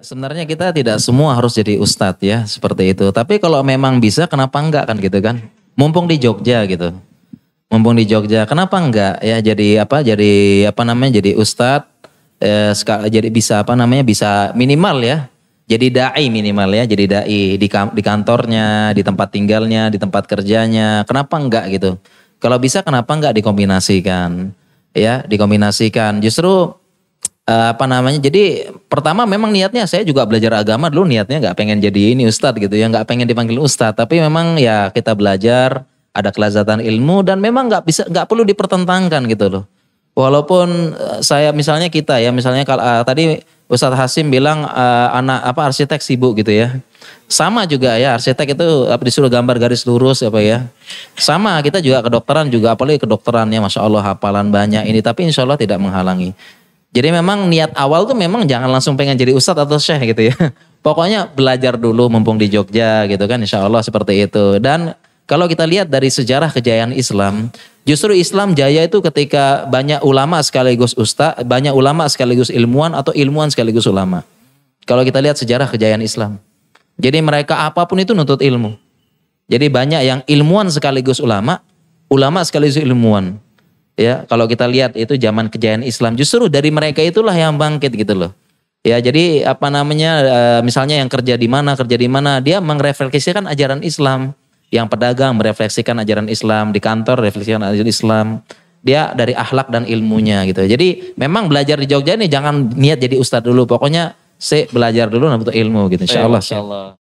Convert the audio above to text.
Sebenarnya kita tidak semua harus jadi ustadz ya, seperti itu. Tapi kalau memang bisa, kenapa enggak kan gitu kan? Mumpung di Jogja gitu. Mumpung di Jogja, kenapa enggak ya jadi apa namanya jadi ustadz, jadi bisa apa namanya bisa minimal ya. Jadi dai minimal ya, jadi dai di kantornya, di tempat tinggalnya, di tempat kerjanya. Kenapa enggak gitu? Kalau bisa kenapa enggak dikombinasikan? Ya, dikombinasikan. Justru apa namanya jadi pertama memang niatnya saya juga belajar agama dulu, niatnya nggak pengen jadi ini ustadz gitu ya, nggak pengen dipanggil ustadz, tapi memang ya kita belajar ada kelazatan ilmu dan memang nggak perlu dipertentangkan gitu loh. Walaupun saya misalnya kita ya misalnya kalau tadi Ustadz Hasim bilang anak apa arsitek sibuk gitu ya, sama juga ya arsitek itu disuruh gambar garis lurus apa ya, sama kita juga kedokteran juga, apalagi kedokterannya masya Allah hafalan banyak ini, tapi insya Allah tidak menghalangi. Jadi memang niat awal tuh memang jangan langsung pengen jadi ustadz atau syekh gitu ya. Pokoknya belajar dulu mumpung di Jogja gitu kan, insya Allah seperti itu. Dan kalau kita lihat dari sejarah kejayaan Islam, justru Islam jaya itu ketika banyak ulama sekaligus ustadz, banyak ulama sekaligus ilmuwan atau ilmuwan sekaligus ulama. Kalau kita lihat sejarah kejayaan Islam. Jadi mereka apapun itu nuntut ilmu. Jadi banyak yang ilmuwan sekaligus ulama, ulama sekaligus ilmuwan. Ya, kalau kita lihat itu zaman kejayaan Islam, justru dari mereka itulah yang bangkit gitu loh. Ya, jadi apa namanya misalnya yang kerja di mana, dia merefleksikan ajaran Islam. Yang pedagang merefleksikan ajaran Islam, di kantor refleksikan ajaran Islam. Dia dari akhlak dan ilmunya gitu. Jadi memang belajar di Jogja ini jangan niat jadi ustadz dulu, pokoknya belajar dulu untuk ilmu gitu. Insyaallah.